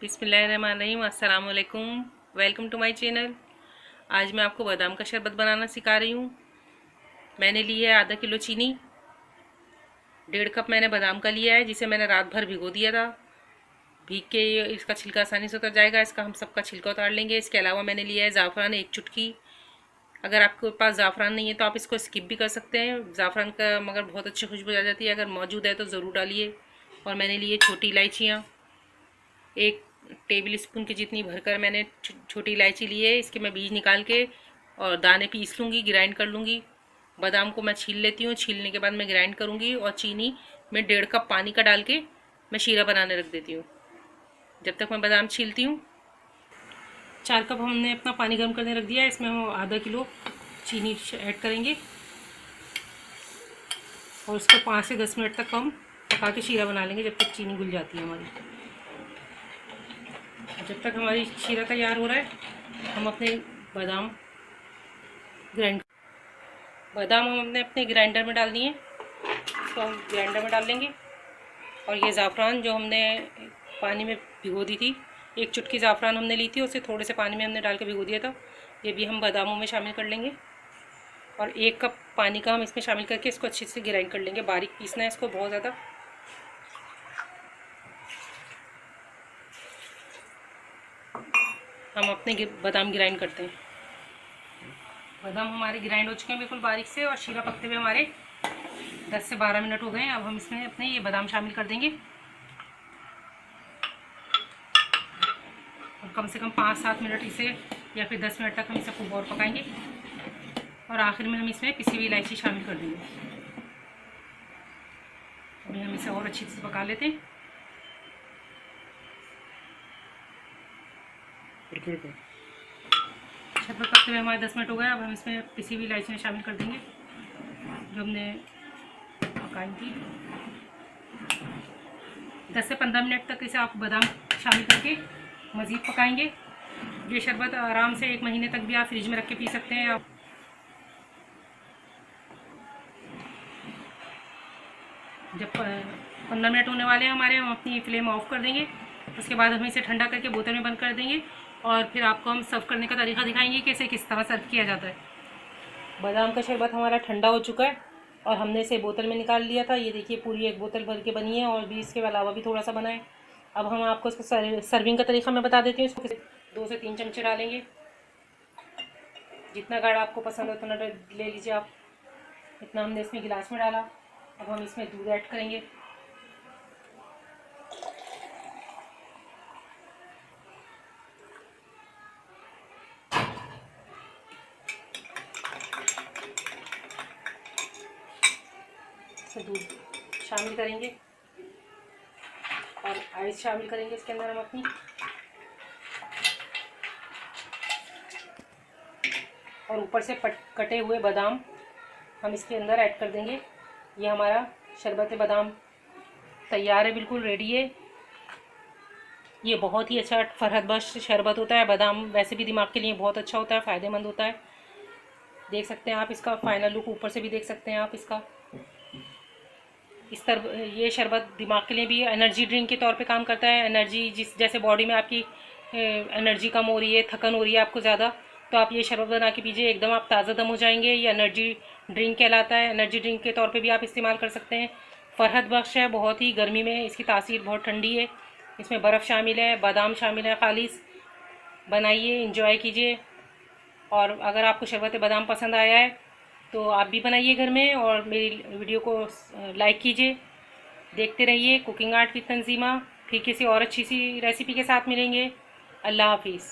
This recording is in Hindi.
बिस्मिल्लाहिर्रहमानिर्रहीम, अस्सलाम वालेकुम। Welcome to my channel. आज मैं आपको बादाम का शरबत बनाना सिखा रही हूँ। मैंने ली है आधा किलो चीनी। 1.5 कप मैंने बादाम का लिया है, जिसे मैंने रात भर भिगो दिया था। भीग के इसका छिलका आसानी से उतर जाएगा। इसका हम सबका छिलका उतार लेंगे। इसके अलावा मैंने लिया है ज़ाफ़रान 1 चुटकी। अगर आपके पास ज़ाफ़रान नहीं है तो आप इसको स्किप भी कर सकते हैं। ज़ाफ़रान का मगर बहुत अच्छी खुशबू आ जाती है, अगर मौजूद है तो ज़रूर डालिए। और मैंने लिए छोटी इलायचियाँ, 1 टेबल स्पून की जितनी भरकर मैंने छोटी इलायची ली है। इसके मैं बीज निकाल के और दाने पीस लूँगी, ग्राइंड कर लूँगी। बादाम को मैं छील लेती हूँ, छीलने के बाद मैं ग्राइंड करूँगी और चीनी में 1.5 कप पानी का डाल के मैं शीरा बनाने रख देती हूँ। जब तक मैं बादाम छीलती हूँ, 4 कप हमने अपना पानी गर्म करने रख दिया है। इसमें हम आधा किलो चीनी ऐड करेंगे और उसको 5 से 10 मिनट तक हम पका के शीरा बना लेंगे, जब तक चीनी घुल जाती है हमारी। जब तक हमारी शीरा तैयार हो रहा है, हम अपने बादाम ग्राइंड बादाम हम अपने ग्राइंडर में डाल दिए। इसको हम ग्राइंडर में डाल लेंगे। और ये ज़ाफ़रान जो हमने पानी में भिगो दी थी, 1 चुटकी ज़ाफ़रान हमने ली थी, उसे थोड़े से पानी में हमने डाल के भिगो दिया था। ये भी हम बादामों में शामिल कर लेंगे और 1 कप पानी का हम इसमें शामिल करके इसको अच्छे से ग्राइंड कर लेंगे। बारीक पीसना है इसको बहुत ज़्यादा। हम अपने बादाम ग्राइंड करते हैं। बादाम हमारे ग्राइंड हो चुके हैं बिल्कुल बारीक से, और शीरा पकते हुए हमारे 10 से 12 मिनट हो गए हैं। अब हम इसमें अपने ये बादाम शामिल कर देंगे और कम से कम 5-7 मिनट इसे या फिर 10 मिनट तक हम इसे खूब और पकाएंगे। और आखिर में हम इसमें पिसी हुई इलायची शामिल कर देंगे। अभी हम इसे और अच्छी से पका लेते हैं। शरबत पकते हुए हमारे 10 मिनट हो गए। अब हम इसमें पिसी हुई इलायची शामिल कर देंगे जो हमने पकाई थी। 10 से 15 मिनट तक इसे आप बादाम शामिल करके मज़ीद पकाएंगे। ये शरबत आराम से 1 महीने तक भी आप फ्रिज में रख के पी सकते हैं। आप जब 15 मिनट होने वाले हैं हमारे, हम अपनी फ्लेम ऑफ कर देंगे। उसके बाद हम इसे ठंडा करके बोतल में बंद कर देंगे और फिर आपको हम सर्व करने का तरीका दिखाएंगे कि इसे किस तरह सर्व किया जाता है। बादाम का शरबत हमारा ठंडा हो चुका है और हमने इसे बोतल में निकाल लिया था। ये देखिए पूरी 1 बोतल भर के बनी है और भी इसके अलावा भी थोड़ा सा बना है। अब हम आपको इसको सर्विंग का तरीका मैं बता देती हूँ। इसको 2 से 3 चमचे डालेंगे। जितना गाढ़ा आपको पसंद है उतना ले लीजिए आप। इतना हमने इसमें गिलास में डाला। अब हम इसमें दूध ऐड करेंगे। दूध शामिल करेंगे और आइस शामिल करेंगे इसके अंदर हम अपनी। और ऊपर से कटे हुए बादाम हम इसके अंदर ऐड कर देंगे। ये हमारा शरबत बादाम तैयार है, बिल्कुल रेडी है। ये बहुत ही अच्छा फरहत बख्श शरबत होता है। बादाम वैसे भी दिमाग के लिए बहुत अच्छा होता है, फ़ायदेमंद होता है। देख सकते हैं आप इसका फाइनल लुक, ऊपर से भी देख सकते हैं आप इसका। ये शरबत दिमाग के लिए भी एनर्जी ड्रिंक के तौर पे काम करता है। एनर्जी जैसे बॉडी में आपकी एनर्जी कम हो रही है, थकन हो रही है आपको ज़्यादा, तो आप ये शरबत बना के पीजिए, एकदम आप ताज़ा दम हो जाएंगे। ये एनर्जी ड्रिंक कहलाता है। एनर्जी ड्रिंक के तौर पे भी आप इस्तेमाल कर सकते हैं। फ़रहत बख्श है बहुत ही, गर्मी में इसकी तासीर बहुत ठंडी है। इसमें बर्फ़ शामिल है, बादाम शामिल है खालिस। बनाइए, इंजॉय कीजिए। और अगर आपको शरबत बादाम पसंद आया है तो आप भी बनाइए घर में और मेरी वीडियो को लाइक कीजिए। देखते रहिए कुकिंग आर्ट विद तंजीमा। फिर किसी और अच्छी सी रेसिपी के साथ मिलेंगे। अल्लाह हाफिज़।